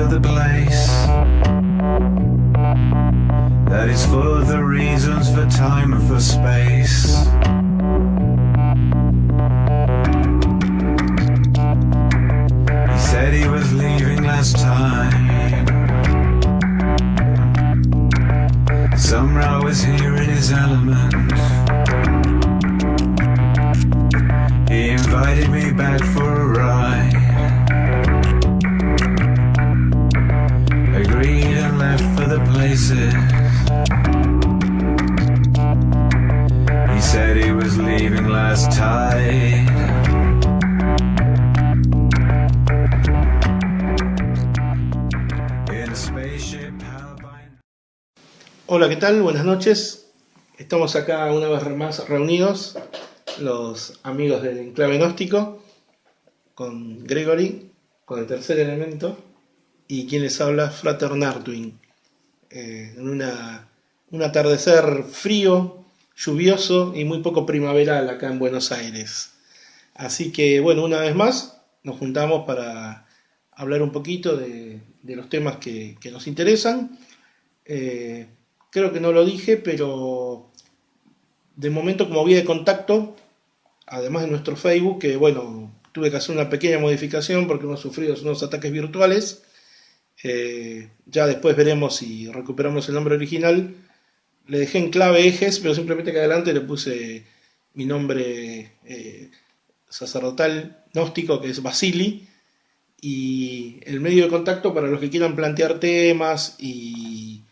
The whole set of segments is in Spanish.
of the place that is full of the reasons for time and for space. He said he was leaving last time. Somehow I was here in his element. He invited me back for a ride. Agreed and left for the places. He said he was leaving last tide. In a spaceship powered by... Hola, ¿qué tal? Buenas noches. Estamos acá una vez más reunidos, los amigos del Enclave Gnóstico, con Gregory, con el tercer elemento, y quien les habla, Frater Nardwin, en un atardecer frío, lluvioso y muy poco primaveral acá en Buenos Aires. Así que, bueno, una vez más nos juntamos para hablar un poquito de los temas que nos interesan. Creo que no lo dije, pero de momento como vía de contacto, además de nuestro Facebook, que bueno, tuve que hacer una pequeña modificación porque hemos sufrido unos ataques virtuales. Ya después veremos si recuperamos el nombre original. Le dejé en clave ejes, pero simplemente que adelante le puse mi nombre sacerdotal gnóstico, que es Basili, y el medio de contacto para los que quieran plantear temas y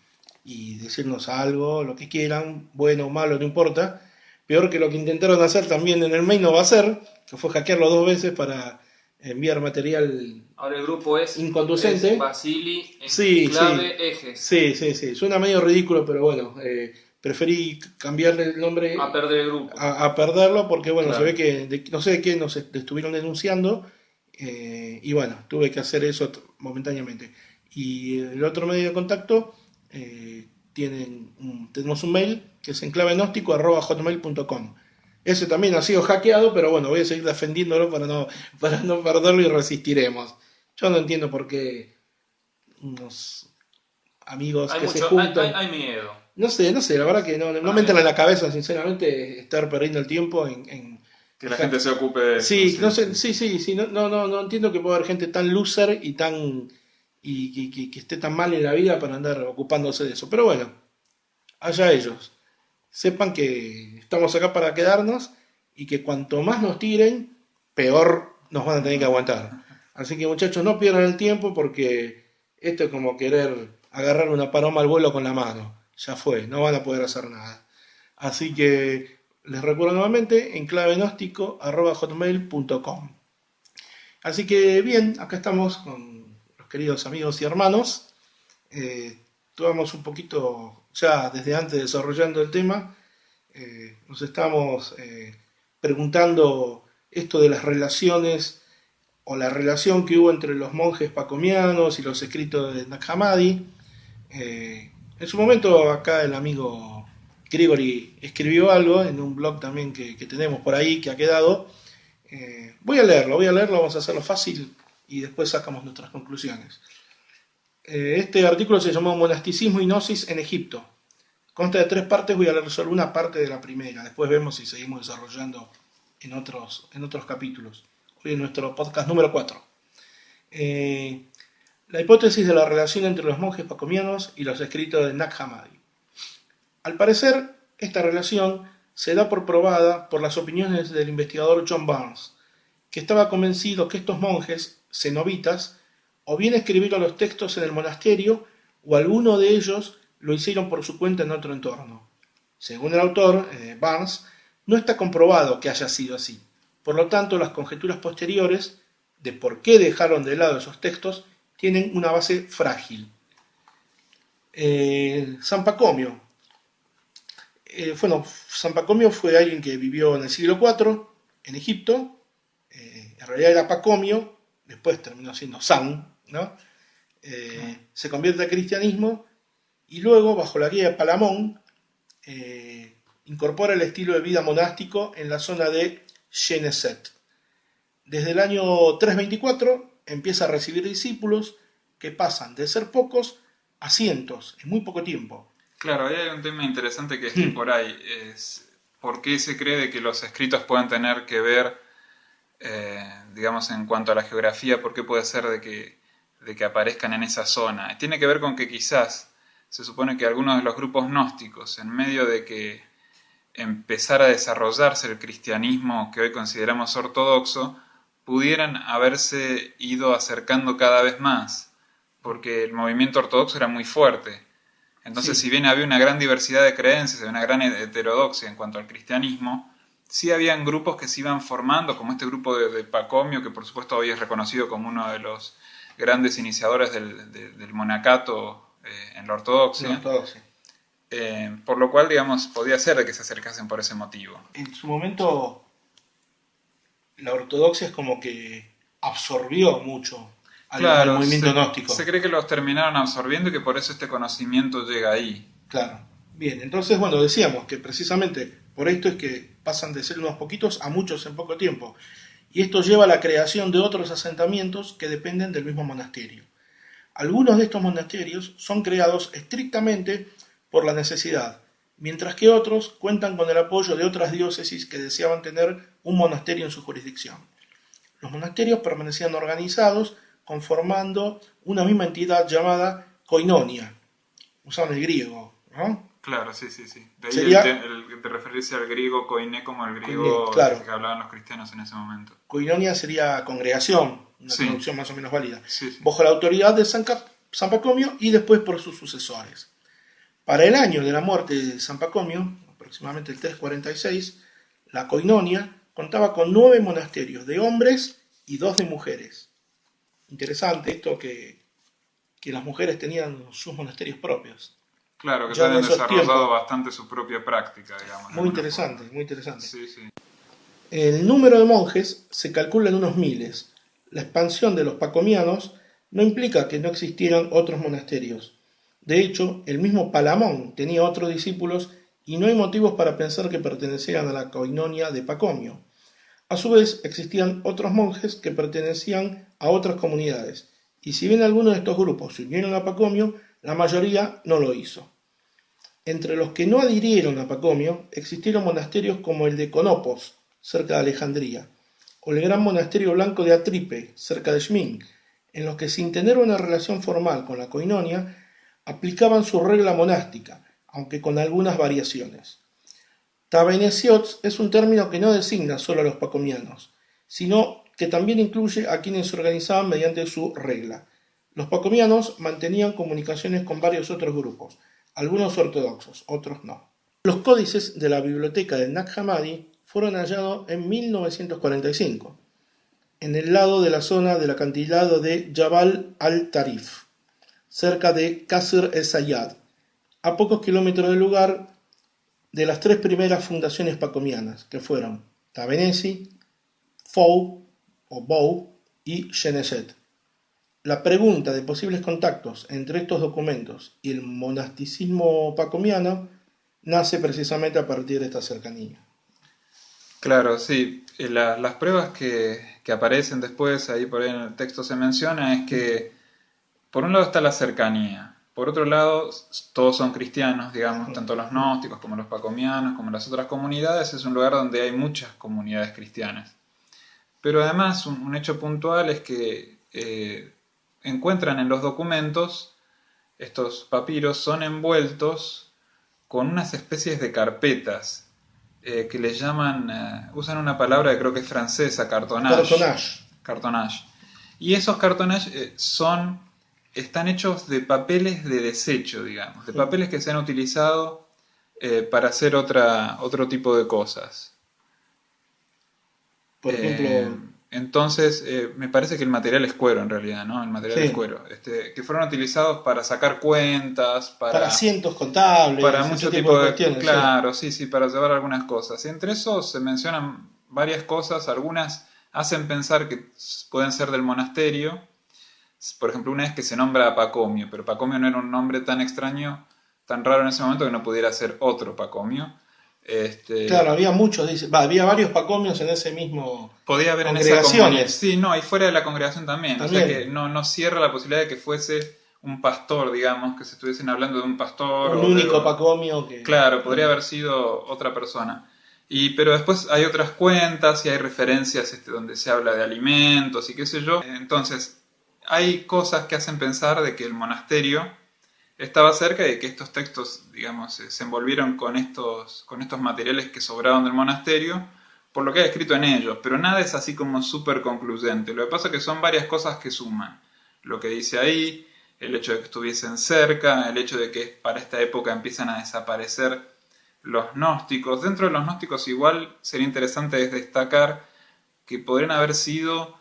decirnos algo, lo que quieran, bueno o malo, no importa. Peor que lo que intentaron hacer también en el mail no va a ser, que fue hackearlo 2 veces para enviar material. Ahora el grupo es inconducente. Es Basili en Sí, clave sí. ejes. Sí. Suena medio ridículo, pero bueno, preferí cambiarle el nombre A perder el grupo. a perderlo porque bueno, Claro. se ve que no sé de qué nos estuvieron denunciando, y bueno, tuve que hacer eso momentáneamente. Y el otro medio de contacto, tenemos un mail que es enclavenóstico@hotmail.com. Ese también ha sido hackeado, pero bueno, voy a seguir defendiéndolo para no perderlo y resistiremos. Yo no entiendo por qué unos amigos Hay que se mucho, juntan. hay miedo. No sé, la verdad que no me entra en la cabeza, sinceramente, estar perdiendo el tiempo en Que la gente se ocupe de eso. Sí, no sé, sí, no entiendo que pueda haber gente tan loser y que esté tan mal en la vida para andar ocupándose de eso. Pero bueno, allá ellos. Sepan que estamos acá para quedarnos y que cuanto más nos tiren, peor nos van a tener que aguantar. Así que muchachos, no pierdan el tiempo porque esto es como querer agarrar una paloma al vuelo con la mano. Ya fue, no van a poder hacer nada. Así que les recuerdo nuevamente, enclavenóstico@hotmail.com. Así que bien, acá estamos con los queridos amigos y hermanos. Estuvimos un poquito ya desde antes desarrollando el tema. Nos estamos preguntando esto de las relaciones o la relación que hubo entre los monjes pacomianos y los escritos de Nag Hammadi. En su momento acá el amigo Gregory escribió algo en un blog también que tenemos por ahí, que ha quedado. Voy a leerlo, vamos a hacerlo fácil y después sacamos nuestras conclusiones. Este artículo se llamó Monasticismo y Gnosis en Egipto. Consta de 3 partes, voy a leer solo una parte de la primera, después vemos si seguimos desarrollando en otros capítulos. Hoy en nuestro podcast número 4. La hipótesis de la relación entre los monjes pacomianos y los escritos de Nag Hammadi. Al parecer, esta relación se da por probada por las opiniones del investigador John Barnes, que estaba convencido que estos monjes cenobitas o bien escribieron los textos en el monasterio o alguno de ellos lo hicieron por su cuenta en otro entorno. Según el autor, Barnes, no está comprobado que haya sido así. Por lo tanto, las conjeturas posteriores de por qué dejaron de lado esos textos tienen una base frágil. San Pacomio. San Pacomio fue alguien que vivió en el siglo IV en Egipto. En realidad era Pacomio, después terminó siendo San, ¿no? Se convierte al cristianismo y luego, bajo la guía de Palamón, incorpora el estilo de vida monástico en la zona de Geneset. Desde el año 324 empieza a recibir discípulos que pasan de ser pocos a cientos en muy poco tiempo. Claro, ahí hay un tema interesante que es que por ahí es por qué se cree de que los escritos puedan tener que ver, digamos, en cuanto a la geografía, por qué puede ser de que aparezcan en esa zona. Tiene que ver con que quizás se supone que algunos de los grupos gnósticos, en medio de que empezara a desarrollarse el cristianismo que hoy consideramos ortodoxo, pudieran haberse ido acercando cada vez más, porque el movimiento ortodoxo era muy fuerte. Entonces, si bien había una gran diversidad de creencias, una gran heterodoxia en cuanto al cristianismo, sí habían grupos que se iban formando, como este grupo de Pacomio, que por supuesto hoy es reconocido como uno de los grandes iniciadores del monacato en la ortodoxia. Por lo cual, digamos, podía ser de que se acercasen por ese motivo. En su momento, la ortodoxia es como que absorbió mucho al movimiento gnóstico. Se cree que los terminaron absorbiendo y que por eso este conocimiento llega ahí. Claro. Bien, entonces, bueno, decíamos que precisamente por esto es que pasan de ser unos poquitos a muchos en poco tiempo. Y esto lleva a la creación de otros asentamientos que dependen del mismo monasterio. Algunos de estos monasterios son creados estrictamente por la necesidad, mientras que otros cuentan con el apoyo de otras diócesis que deseaban tener un monasterio en su jurisdicción. Los monasterios permanecían organizados conformando una misma entidad llamada koinonia. Usaban el griego, ¿no? Claro, sí. De ahí Sería, el de referirse al griego koiné como el griego claro, que hablaban los cristianos en ese momento. Koinonia sería congregación, una traducción más o menos válida, sí. bajo la autoridad de San Pacomio y después por sus sucesores. Para el año de la muerte de San Pacomio, aproximadamente el 346, la koinonia contaba con 9 monasterios de hombres y 2 de mujeres. Interesante esto que las mujeres tenían sus monasterios propios. Claro, que ya habían desarrollado bastante su propia práctica, digamos. Muy interesante, muy interesante. Sí. El número de monjes se calcula en unos miles. La expansión de los pacomianos no implica que no existieran otros monasterios. De hecho, el mismo Palamón tenía otros discípulos y no hay motivos para pensar que pertenecieran a la koinonia de Pacomio. A su vez, existían otros monjes que pertenecían a otras comunidades, y si bien algunos de estos grupos se unieron a Pacomio, la mayoría no lo hizo. Entre los que no adhirieron a Pacomio, existieron monasterios como el de Conopos, cerca de Alejandría, o el gran monasterio blanco de Atripe, cerca de Shmin, en los que sin tener una relación formal con la koinonia, aplicaban su regla monástica, aunque con algunas variaciones. Tabenesiot es un término que no designa solo a los pacomianos, sino que también incluye a quienes se organizaban mediante su regla. Los pacomianos mantenían comunicaciones con varios otros grupos, algunos ortodoxos, otros no. Los códices de la biblioteca del Nag Hammadi fueron hallados en 1945, en el lado de la zona del acantilado de Jabal al-Tarif, cerca de Qasr el-Sayyad, a pocos kilómetros del lugar de las 3 primeras fundaciones pacomianas, que fueron Tabenesi, Fou o Bou y Geneset. La pregunta de posibles contactos entre estos documentos y el monasticismo pacomiano nace precisamente a partir de esta cercanía. Claro, sí. Las pruebas que aparecen después, ahí por ahí en el texto se menciona, es que por un lado está la cercanía. Por otro lado, todos son cristianos, digamos, tanto los gnósticos como los pacomianos, como las otras comunidades. Es un lugar donde hay muchas comunidades cristianas. Pero además, un hecho puntual es que encuentran en los documentos, estos papiros son envueltos con unas especies de carpetas que les llaman, usan una palabra que creo que es francesa, cartonnage. Y esos cartonnage están hechos de papeles de desecho, digamos, de papeles que se han utilizado para hacer otro tipo de cosas. Por ejemplo, entonces, me parece que el material es cuero en realidad, ¿no? El material es cuero. Que fueron utilizados para sacar cuentas, para asientos contables, para mucho tipo de cuestiones. Claro, sí, para llevar algunas cosas. Y entre esos se mencionan varias cosas, algunas hacen pensar que pueden ser del monasterio. Por ejemplo, una es que se nombra a Pacomio, pero Pacomio no era un nombre tan extraño, tan raro en ese momento que no pudiera ser otro Pacomio. Claro, había muchos, había varios pacomios en ese mismo podía haber en esa congregaciones. comunidad. Sí, no, y fuera de la congregación también. O sea que no cierra la posibilidad de que fuese un pastor, digamos, que se estuviesen hablando de un pastor. Un único pacomio que... Claro, podría haber sido otra persona. Pero después hay otras cuentas y hay referencias donde se habla de alimentos y qué sé yo. Entonces, hay cosas que hacen pensar de que el monasterio estaba cerca y que estos textos, digamos, se envolvieron con estos materiales que sobraron del monasterio, por lo que hay escrito en ellos. Pero nada es así como súper concluyente. Lo que pasa es que son varias cosas que suman. Lo que dice ahí, el hecho de que estuviesen cerca, el hecho de que para esta época empiezan a desaparecer los gnósticos. Dentro de los gnósticos igual sería interesante destacar que podrían haber sido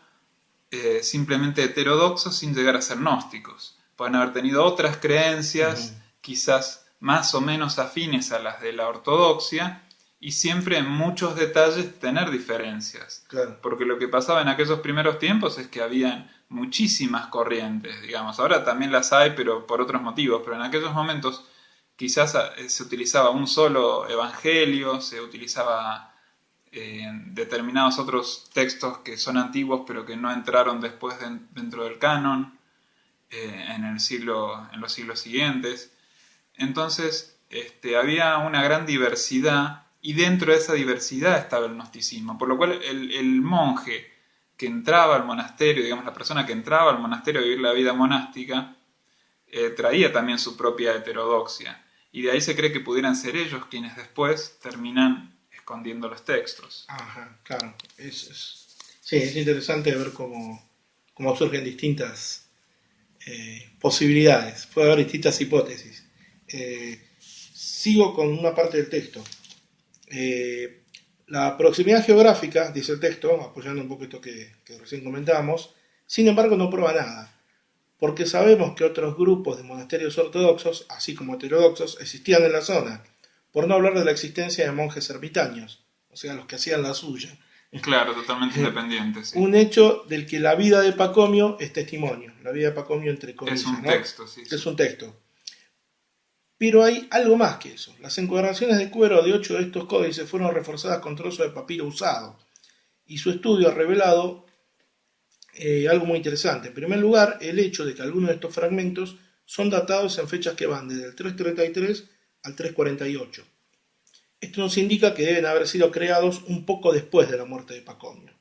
simplemente heterodoxos sin llegar a ser gnósticos. Pueden haber tenido otras creencias, quizás más o menos afines a las de la ortodoxia, y siempre en muchos detalles tener diferencias. Claro. Porque lo que pasaba en aquellos primeros tiempos es que habían muchísimas corrientes, digamos. Ahora también las hay, pero por otros motivos. Pero en aquellos momentos quizás se utilizaba un solo evangelio, se utilizaba determinados otros textos que son antiguos pero que no entraron después dentro del canon en los siglos siguientes. Entonces había una gran diversidad y dentro de esa diversidad estaba el gnosticismo, por lo cual el monje que entraba al monasterio, digamos la persona que entraba al monasterio a vivir la vida monástica, traía también su propia heterodoxia. Y de ahí se cree que pudieran ser ellos quienes después terminan escondiendo los textos. Ajá, claro. Sí, es interesante ver cómo surgen distintas posibilidades. Puede haber distintas hipótesis. Sigo con una parte del texto. La proximidad geográfica, dice el texto, apoyando un poco esto que recién comentábamos, sin embargo no prueba nada. Porque sabemos que otros grupos de monasterios ortodoxos, así como heterodoxos, existían en la zona, por no hablar de la existencia de monjes ermitaños, o sea, los que hacían la suya. Claro, totalmente independientes. Sí. Un hecho del que la vida de Pacomio es testimonio, la vida de Pacomio entre comillas. Es un texto, sí. Es un texto. Pero hay algo más que eso. Las encuadernaciones de cuero de 8 de estos códices fueron reforzadas con trozos de papiro usado, y su estudio ha revelado algo muy interesante. En primer lugar, el hecho de que algunos de estos fragmentos son datados en fechas que van desde el 333 al 348. Esto nos indica que deben haber sido creados un poco después de la muerte de Pacomio.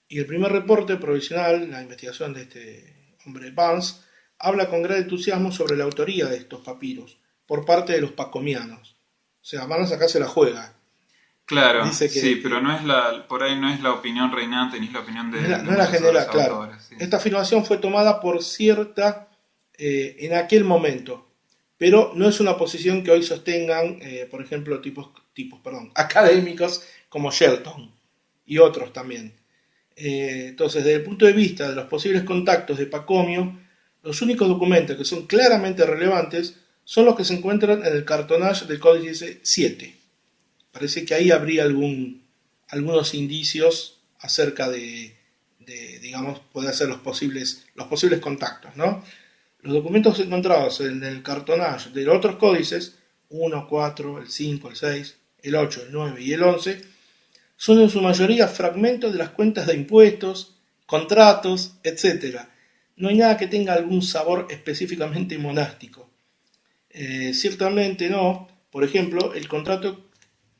Y el primer reporte provisional, la investigación de este hombre Barnes, habla con gran entusiasmo sobre la autoría de estos papiros por parte de los pacomianos. O sea, Barnes acá se la juega. Claro, dice que, sí, pero por ahí no es la opinión reinante ni es la opinión de no es la general, claro. Autores, sí. Esta afirmación fue tomada por cierta en aquel momento, pero no es una posición que hoy sostengan, por ejemplo, académicos como Shelton y otros también. Entonces, desde el punto de vista de los posibles contactos de Pacomio, los únicos documentos que son claramente relevantes son los que se encuentran en el cartonnage del Códice 7. Parece que ahí habría algunos indicios acerca de digamos, poder ser los posibles contactos, ¿no? Los documentos encontrados en el cartonnage de los otros códices, 1, 4, el 5, el 6, el 8, el 9 y el 11, son en su mayoría fragmentos de las cuentas de impuestos, contratos, etc. No hay nada que tenga algún sabor específicamente monástico. Ciertamente no. Por ejemplo, el contrato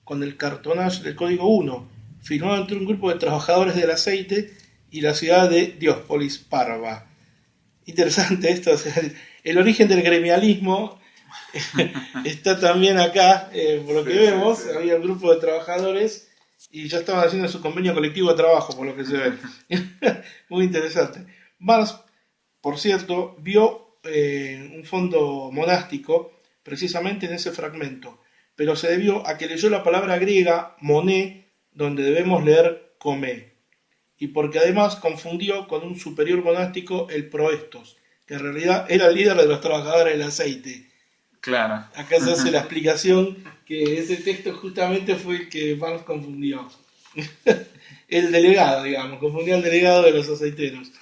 con el cartonnage del Código 1, firmado entre un grupo de trabajadores del aceite y la ciudad de Diospolis Parva. Interesante esto, o sea, el origen del gremialismo está también acá, por lo que vemos, sí. Había un grupo de trabajadores y ya estaban haciendo su convenio colectivo de trabajo, por lo que se ve. Muy interesante. Barnes, por cierto, vio un fondo monástico precisamente en ese fragmento, pero se debió a que leyó la palabra griega moné, donde debemos leer comé, y porque además confundió con un superior monástico, el proestos, que en realidad era el líder de los trabajadores del aceite. Claro. Acá se hace la explicación que ese texto justamente fue el que Barnes confundió. El delegado, digamos, confundió al delegado de los aceiteros.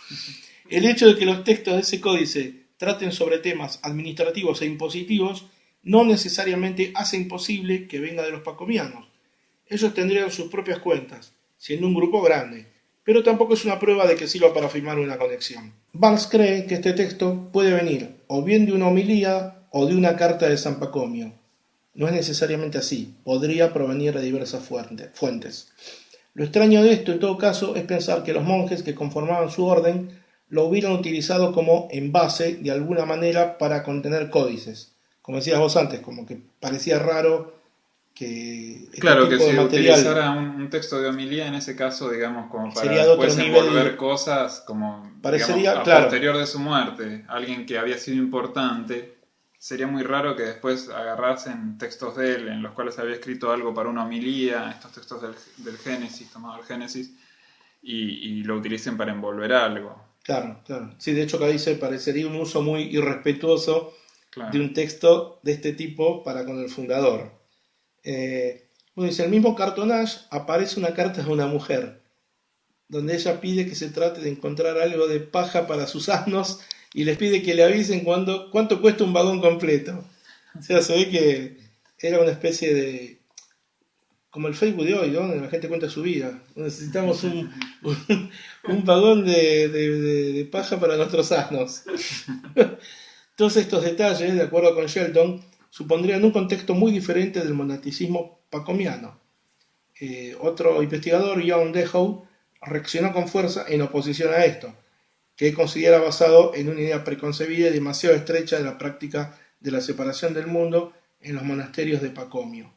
El hecho de que los textos de ese códice traten sobre temas administrativos e impositivos no necesariamente hace imposible que venga de los pacomianos. Ellos tendrían sus propias cuentas, siendo un grupo grande, pero tampoco es una prueba de que sirva para afirmar una conexión. Barnes cree que este texto puede venir o bien de una homilía o de una carta de San Pacomio. No es necesariamente así, podría provenir de diversas fuentes. Lo extraño de esto, en todo caso, es pensar que los monjes que conformaban su orden lo hubieran utilizado como envase de alguna manera para contener códices. Como decías vos antes, como que parecía raro que claro, tipo que de si material utilizara un texto de homilía en ese caso, digamos, como para sería de otro después nivel. envolver cosas, como, Parecería, digamos, a claro, posterior de su muerte, alguien que había sido importante, sería muy raro que después agarrasen textos de él, en los cuales había escrito algo para una homilía, estos textos del Génesis, tomado del Génesis, y lo utilicen para envolver algo. claro, claro. Sí, de hecho acá dice, parecería un uso muy irrespetuoso de Claro. un texto de este tipo para con el fundador. Bueno, dice, el mismo cartonage aparece una carta de una mujer, donde ella pide que se trate de encontrar algo de paja para sus asnos y les pide que le avisen cuánto cuesta un vagón completo. O sea, se ve que era una especie de... como el Facebook de hoy, ¿no? Donde la gente cuenta su vida. Necesitamos un vagón de paja para nuestros asnos. Todos estos detalles, de acuerdo con Shelton, supondrían un contexto muy diferente del monasticismo pacomiano. Otro investigador, John Dehoe, reaccionó con fuerza en oposición a esto, que él considera basado en una idea preconcebida y demasiado estrecha de la práctica de la separación del mundo en los monasterios de Pacomio.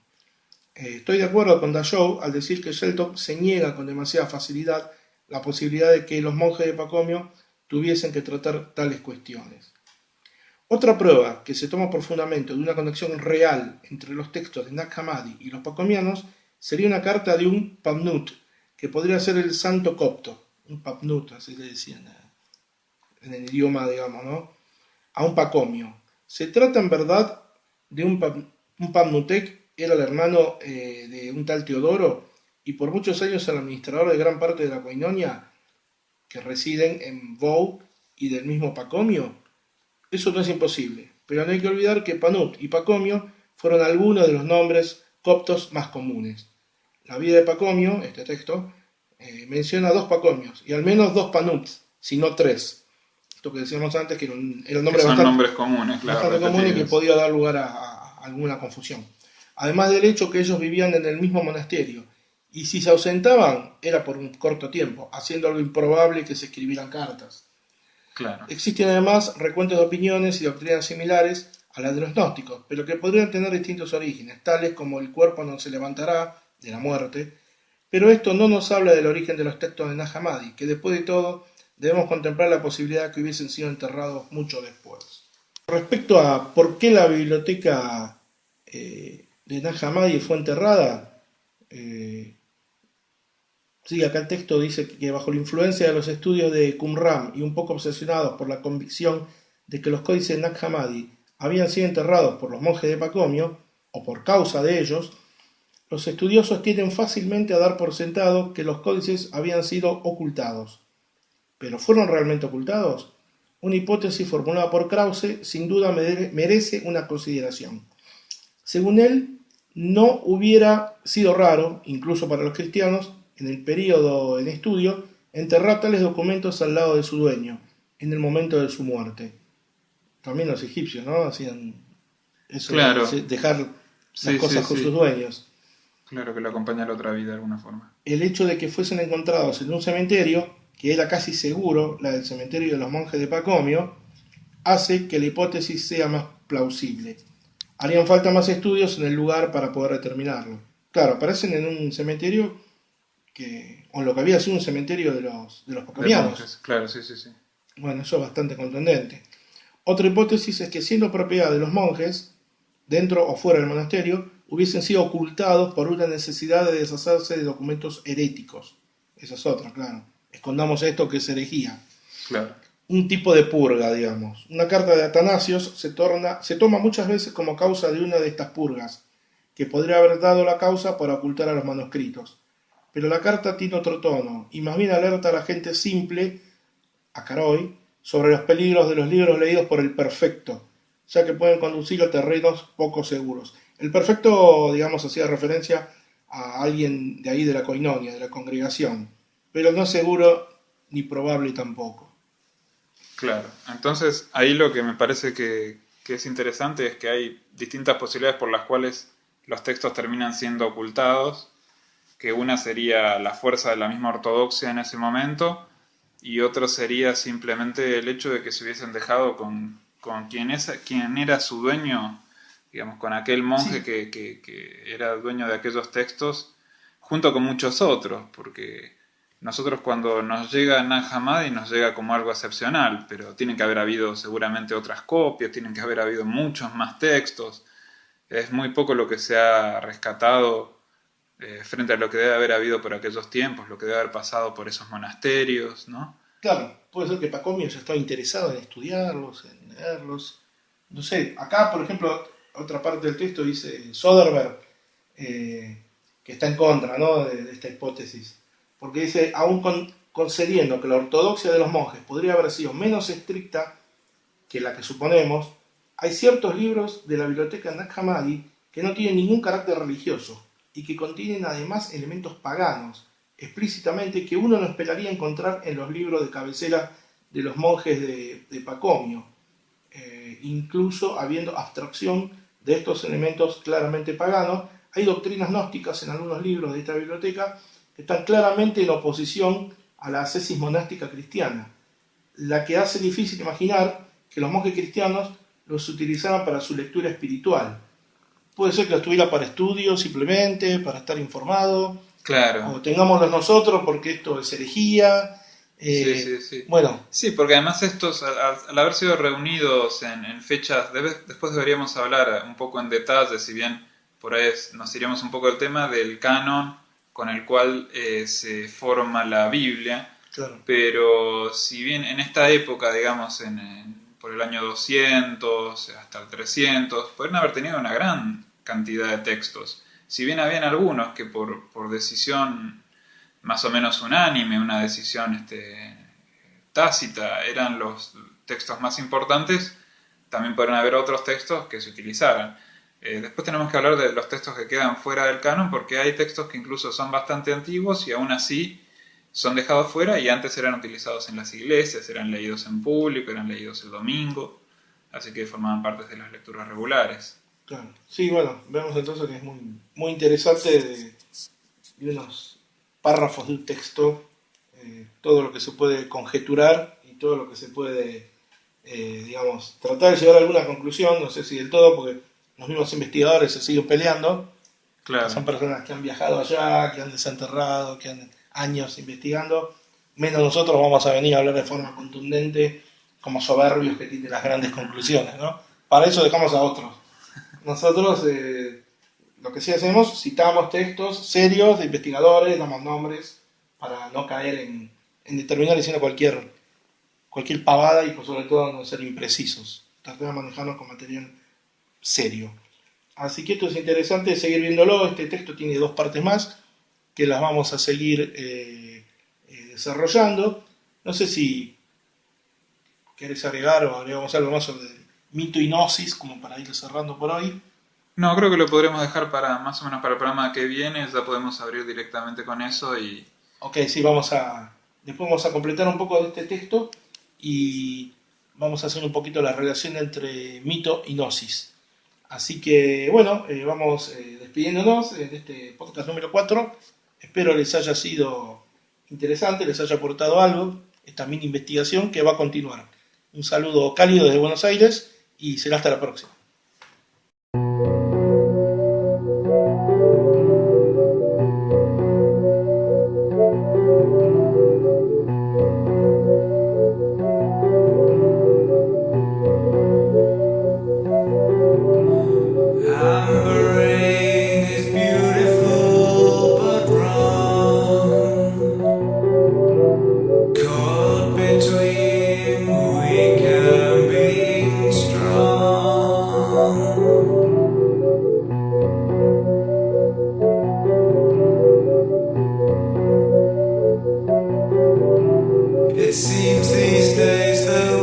Estoy de acuerdo con Dachow al decir que Shelton se niega con demasiada facilidad la posibilidad de que los monjes de Pacomio tuviesen que tratar tales cuestiones. Otra prueba que se toma por fundamento de una conexión real entre los textos de Nag Hammadi y los pacomianos sería una carta de un Pamnut, que podría ser el santo copto, un Pamnut, así le decían en el idioma, digamos, ¿no? A un pacomio. Se trata en verdad de un Pamnutek, era el hermano de un tal Teodoro y por muchos años el administrador de gran parte de la Coinonia, que residen en Vou y del mismo Pacomio. Eso no es imposible, pero no hay que olvidar que Panut y Pacomio fueron algunos de los nombres coptos más comunes. La vida de Pacomio, este texto, menciona dos Pacomios y al menos dos Panuts, si no tres. Esto que decíamos antes, que eran nombres nombres comunes, claro, bastante comunes y que podía dar lugar a alguna confusión. Además del hecho que ellos vivían en el mismo monasterio, y si se ausentaban era por un corto tiempo, haciendo algo improbable que se escribieran cartas. Claro. Existen además recuentos de opiniones y doctrinas similares a las de los gnósticos, pero que podrían tener distintos orígenes, tales como el cuerpo no se levantará de la muerte, pero esto no nos habla del origen de los textos de Nag Hammadi, que después de todo debemos contemplar la posibilidad de que hubiesen sido enterrados mucho después. Respecto a por qué la biblioteca de Nag Hammadi fue enterrada, sí, acá el texto dice que bajo la influencia de los estudios de Qumran y un poco obsesionados por la convicción de que los códices de Nag Hammadi habían sido enterrados por los monjes de Pacomio, o por causa de ellos, los estudiosos tienden fácilmente a dar por sentado que los códices habían sido ocultados. ¿Pero fueron realmente ocultados? Una hipótesis formulada por Krause sin duda merece una consideración. Según él, no hubiera sido raro, incluso para los cristianos, en el período en estudio, enterrar tales documentos al lado de su dueño, en el momento de su muerte. También los egipcios, ¿no? Hacían eso, claro. De dejar las cosas con sus dueños. Claro, que lo acompaña a la otra vida de alguna forma. El hecho de que fuesen encontrados en un cementerio, que era casi seguro la del cementerio de los monjes de Pacomio, hace que la hipótesis sea más plausible. Harían falta más estudios en el lugar para poder determinarlo. Claro, aparecen en un cementerio o en lo que había sido un cementerio de los pacomianos. Claro, sí. Bueno, eso es bastante contundente. Otra hipótesis es que siendo propiedad de los monjes, dentro o fuera del monasterio, hubiesen sido ocultados por una necesidad de deshacerse de documentos heréticos. Esa es otra, claro. Escondamos esto que es herejía. Claro. Un tipo de purga, digamos. Una carta de Atanasios se toma muchas veces como causa de una de estas purgas, que podría haber dado la causa para ocultar a los manuscritos. Pero la carta tiene otro tono, y más bien alerta a la gente simple, a Caroy, sobre los peligros de los libros leídos por el perfecto, ya que pueden conducir a terrenos poco seguros. El perfecto, digamos, hacía referencia a alguien de ahí de la coinonia, de la congregación, pero no seguro ni probable tampoco. Claro, entonces ahí lo que me parece que es interesante es que hay distintas posibilidades por las cuales los textos terminan siendo ocultados, que una sería la fuerza de la misma ortodoxia en ese momento, y otro sería simplemente el hecho de que se hubiesen dejado con quien era su dueño, digamos, con aquel monje Sí. que era dueño de aquellos textos, junto con muchos otros, porque nosotros cuando nos llega Nag Hammadi nos llega como algo excepcional, pero tienen que haber habido seguramente otras copias, tienen que haber habido muchos más textos. Es muy poco lo que se ha rescatado frente a lo que debe haber habido por aquellos tiempos, lo que debe haber pasado por esos monasterios, ¿no? Claro, puede ser que Pacomio ya estaba interesado en estudiarlos, en leerlos. No sé, acá, por ejemplo, otra parte del texto dice Soderbergh, que está en contra, ¿no?, de esta hipótesis. Porque dice, aún concediendo que la ortodoxia de los monjes podría haber sido menos estricta que la que suponemos, hay ciertos libros de la biblioteca Nag Hammadi que no tienen ningún carácter religioso y que contienen además elementos paganos, explícitamente, que uno no esperaría encontrar en los libros de cabecera de los monjes de Pacomio, incluso habiendo abstracción de estos elementos claramente paganos. Hay doctrinas gnósticas en algunos libros de esta biblioteca que están claramente en oposición a la ascesis monástica cristiana, la que hace difícil imaginar que los monjes cristianos los utilizaran para su lectura espiritual. Puede ser que lo estuviera para estudio simplemente, para estar informado, Claro. o tengámoslo nosotros porque esto es herejía. Sí. Bueno. Sí, porque además estos, al haber sido reunidos en fechas, después deberíamos hablar un poco en detalle, si bien por ahí nos iríamos un poco del tema del canon con el cual se forma la Biblia. Claro. Pero si bien en esta época, digamos, por el año 200 hasta el 300, podrían haber tenido una gran cantidad de textos. Si bien habían algunos que por decisión más o menos unánime, una decisión tácita, eran los textos más importantes, también podrían haber otros textos que se utilizaran. Después tenemos que hablar de los textos que quedan fuera del canon, porque hay textos que incluso son bastante antiguos y aún así son dejados fuera y antes eran utilizados en las iglesias, eran leídos en público, eran leídos el domingo, así que formaban parte de las lecturas regulares. Claro. Sí, bueno, vemos entonces que es muy, muy interesante de unos párrafos de un texto, todo lo que se puede conjeturar y todo lo que se puede, digamos, tratar de llegar a alguna conclusión, no sé si del todo, porque los mismos investigadores se siguen peleando. Claro. Son personas que han viajado allá, que han desenterrado, que han años investigando, menos nosotros vamos a venir a hablar de forma contundente como soberbios que tienen las grandes conclusiones, ¿no? Para eso dejamos a otros. Nosotros lo que sí hacemos, citamos textos serios de investigadores, damos nombres para no caer en determinar diciendo cualquier pavada y por sobre todo no ser imprecisos. Tratar de manejarnos con material serio. Así que esto es interesante seguir viéndolo. Este texto tiene 2 partes más que las vamos a seguir desarrollando. No sé si querés agregar o agregamos algo más sobre mito y gnosis, como para ir cerrando por hoy. No, creo que lo podremos dejar para más o menos para el programa que viene, ya podemos abrir directamente con eso y... Ok, sí, después vamos a completar un poco de este texto y vamos a hacer un poquito la relación entre mito y gnosis. Así que, bueno, vamos despidiéndonos de este podcast número 4. Espero les haya sido interesante, les haya aportado algo, esta mini investigación que va a continuar. Un saludo cálido desde Buenos Aires y será hasta la próxima. It seems these days the